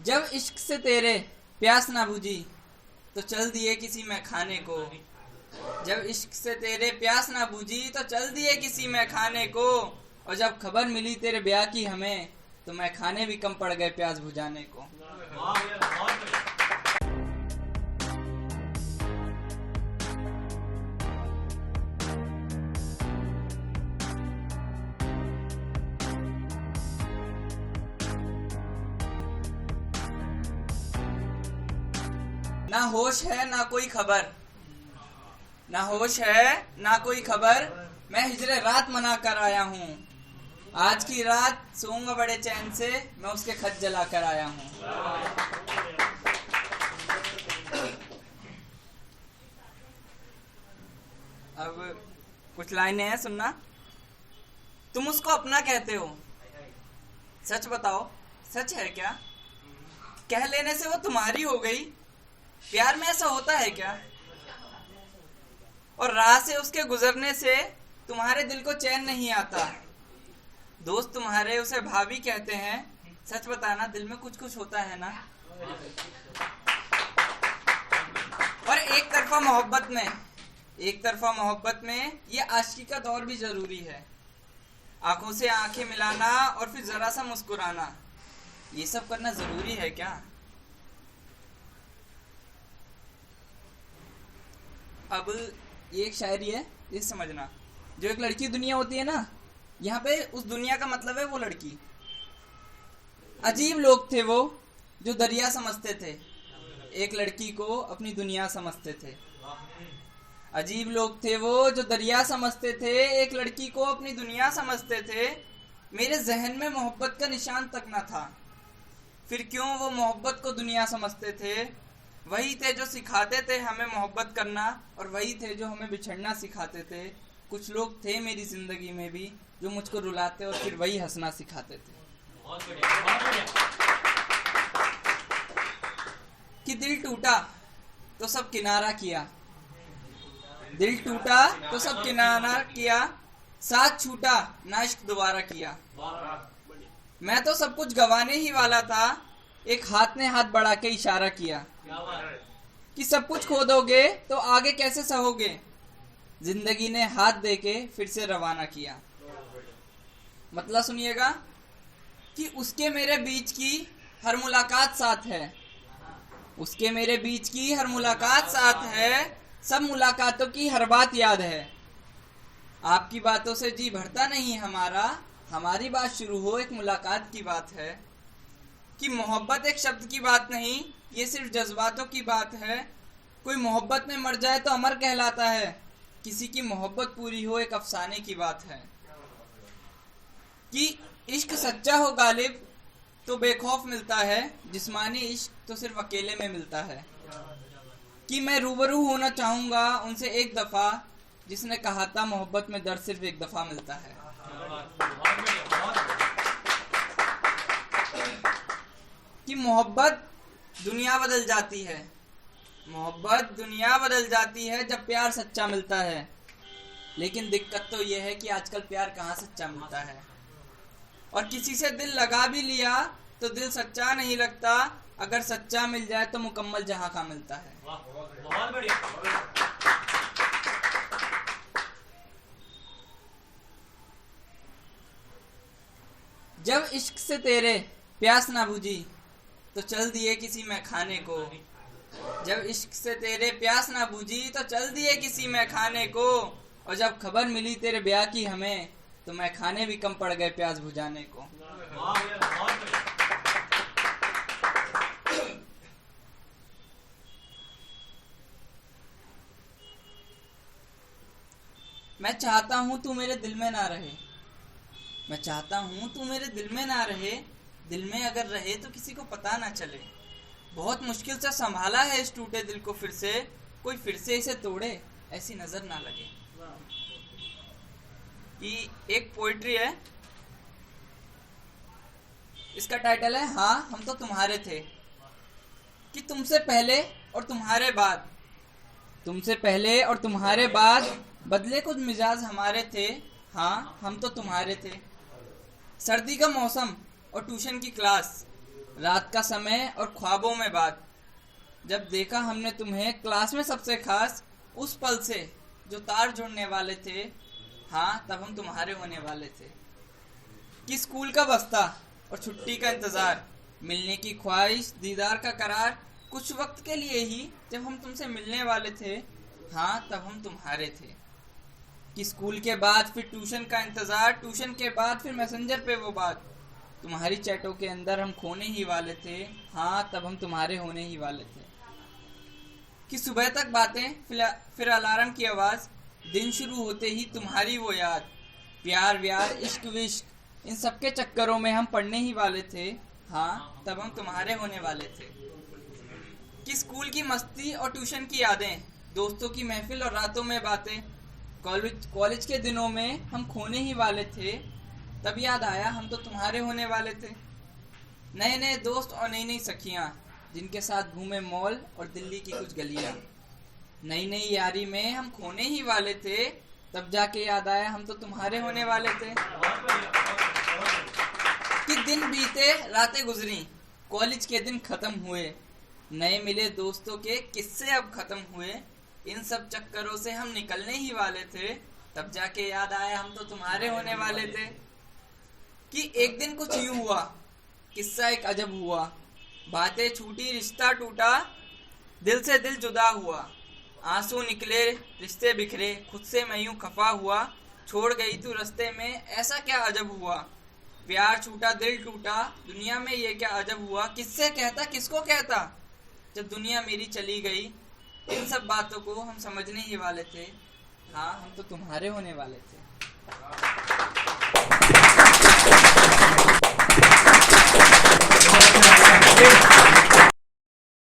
जब इश्क से तेरे प्यास ना बुझी तो चल दिए किसी में खाने को। जब इश्क से तेरे प्यास ना बुझी तो चल दिए किसी में खाने को। और जब खबर मिली तेरे ब्याह की हमें तो मैं खाने भी कम पड़ गए प्यास बुझाने को। ना होश है ना कोई खबर, ना होश है ना कोई खबर, मैं हिजरे रात मना कर आया हूँ। आज की रात सोऊंगा बड़े चैन से, मैं उसके खत जला कर आया हूँ। अब कुछ लाइनें हैं, सुनना। तुम उसको अपना कहते हो, सच बताओ सच है क्या? कह लेने से वो तुम्हारी हो गई, प्यार में ऐसा होता है क्या? और राह से उसके गुजरने से तुम्हारे दिल को चैन नहीं आता। दोस्त तुम्हारे उसे भाभी कहते हैं, सच बताना दिल में कुछ कुछ होता है ना? और एक तरफा मोहब्बत में ये आशिकी का दौर भी जरूरी है। आंखों से आंखें मिलाना और फिर जरा सा मुस्कुराना, ये सब करना जरूरी है क्या? अब ये एक शायरी है, ये समझना। जो एक लड़की दुनिया होती है ना, यहाँ पे उस दुनिया का मतलब है वो लड़की। अजीब लोग थे वो जो दरिया समझते थे, एक लड़की को अपनी दुनिया समझते थे। अजीब लोग थे वो जो दरिया समझते थे, एक लड़की को अपनी दुनिया समझते थे। मेरे जहन में मोहब्बत का निशान तक न था, फिर क्यों वो मोहब्बत को दुनिया समझते थे। वही थे जो सिखाते थे हमें मोहब्बत करना, और वही थे जो हमें बिछड़ना सिखाते थे। कुछ लोग थे मेरी जिंदगी में भी जो मुझको रुलाते और फिर वही हंसना सिखाते थे। कि दिल टूटा तो सब किनारा किया, दिल टूटा तो सब किनारा किया, साथ छूटा ना इश्क दोबारा किया। मैं तो सब कुछ गंवाने ही वाला था, एक हाथ ने हाथ बढ़ा के इशारा किया कि सब कुछ खो दोगे तो आगे कैसे सहोगे। जिंदगी ने हाथ देके फिर से रवाना किया। मतलब सुनिएगा कि उसके मेरे बीच की हर मुलाकात साथ है, उसके मेरे बीच की हर मुलाकात साथ है, सब मुलाकातों की हर बात याद है। आपकी बातों से जी भरता नहीं हमारा, हमारी बात शुरू हो एक मुलाकात की बात है। कि मोहब्बत एक शब्द की बात नहीं, ये सिर्फ जज्बातों की बात है। कोई मोहब्बत में मर जाए तो अमर कहलाता है, किसी की मोहब्बत पूरी हो एक अफसाने की बात है। कि इश्क सच्चा हो गालिब तो बेखौफ मिलता है, जिस्मानी इश्क तो सिर्फ अकेले में मिलता है। कि मैं रूबरू होना चाहूंगा उनसे एक दफा, जिसने कहा था मोहब्बत में दर्द सिर्फ एक दफा मिलता है। कि मोहब्बत दुनिया बदल जाती है, मोहब्बत दुनिया बदल जाती है जब प्यार सच्चा मिलता है। लेकिन दिक्कत तो यह है कि आजकल प्यार कहाँ सच्चा मिलता है। और किसी से दिल लगा भी लिया तो दिल सच्चा नहीं लगता, अगर सच्चा मिल जाए तो मुकम्मल जहां का मिलता है। बहुत बढ़िया। जब इश्क से तेरे प्यास ना बुझी तो चल दिए किसी में खाने को। जब इश्क से तेरे प्यास ना बुझी तो चल दिए किसी में खाने को। और जब खबर मिली तेरे ब्याह की हमें तो मैं खाने भी कम पड़ गए प्यास बुझाने को। मैं चाहता हूँ तू मेरे दिल में ना रहे, मैं चाहता हूँ तू मेरे दिल में ना रहे, दिल में अगर रहे तो किसी को पता ना चले। बहुत मुश्किल से संभाला है इस टूटे दिल को फिर से, कोई फिर से इसे तोड़े ऐसी नजर ना लगे। कि एक पोइट्री है, इसका टाइटल है हाँ हम तो तुम्हारे थे। कि तुमसे पहले और तुम्हारे बाद, तुमसे पहले और तुम्हारे बाद बदले कुछ मिजाज हमारे थे, हाँ हम तो तुम्हारे थे। सर्दी का मौसम और ट्यूशन की क्लास, रात का समय और ख्वाबों में बात, जब देखा हमने तुम्हें क्लास में सबसे खास, उस पल से जो तार जुड़ने वाले थे, हाँ तब हम तुम्हारे होने वाले थे। कि स्कूल का बस्ता और छुट्टी का इंतजार, मिलने की ख्वाहिश, दीदार का करार, कुछ वक्त के लिए ही जब हम तुमसे मिलने वाले थे, हाँ तब हम तुम्हारे थे। कि स्कूल के बाद फिर ट्यूशन का इंतजार, ट्यूशन के बाद फिर मैसेंजर पे वो बात, तुम्हारी चैटों के अंदर हम खोने ही वाले थे, हाँ तब हम तुम्हारे होने ही वाले थे। कि सुबह तक बातें, फिर अलार्म की आवाज, दिन शुरू होते ही तुम्हारी वो याद, प्यार व्यार इश्क विश्क, इन सबके चक्करों में हम पढ़ने ही वाले थे, हाँ तब हम तुम्हारे होने वाले थे। कि स्कूल की मस्ती और ट्यूशन की यादें, दोस्तों की महफिल और रातों में बातें, कॉलेज के दिनों में हम खोने ही वाले थे, तब याद आया हम तो तुम्हारे होने वाले थे। नए नए दोस्त और नई नई सखियां, जिनके साथ घूमे मॉल और दिल्ली की कुछ गलियां, नई नई यारी में हम खोने ही वाले थे, तब जाके याद आया हम तो तुम्हारे होने वाले थे। कि दिन बीते रातें गुजरी, कॉलेज के दिन खत्म हुए, नए मिले दोस्तों के किस्से अब खत्म हुए, इन सब चक्करों से हम निकलने ही वाले थे, तब जाके याद आया हम तो तुम्हारे होने वाले थे। कि एक दिन कुछ यूं हुआ, किस्सा एक अजब हुआ, बातें छूटी रिश्ता टूटा, दिल से दिल जुदा हुआ, आंसू निकले रिश्ते बिखरे, खुद से मैं यूं खफा हुआ, छोड़ गई तू रास्ते में ऐसा क्या अजब हुआ, प्यार छूटा दिल टूटा, दुनिया में ये क्या अजब हुआ, किससे कहता किसको कहता, जब दुनिया मेरी चली गई, इन सब बातों को हम समझने ही वाले थे, हाँ हम तो तुम्हारे होने वाले थे।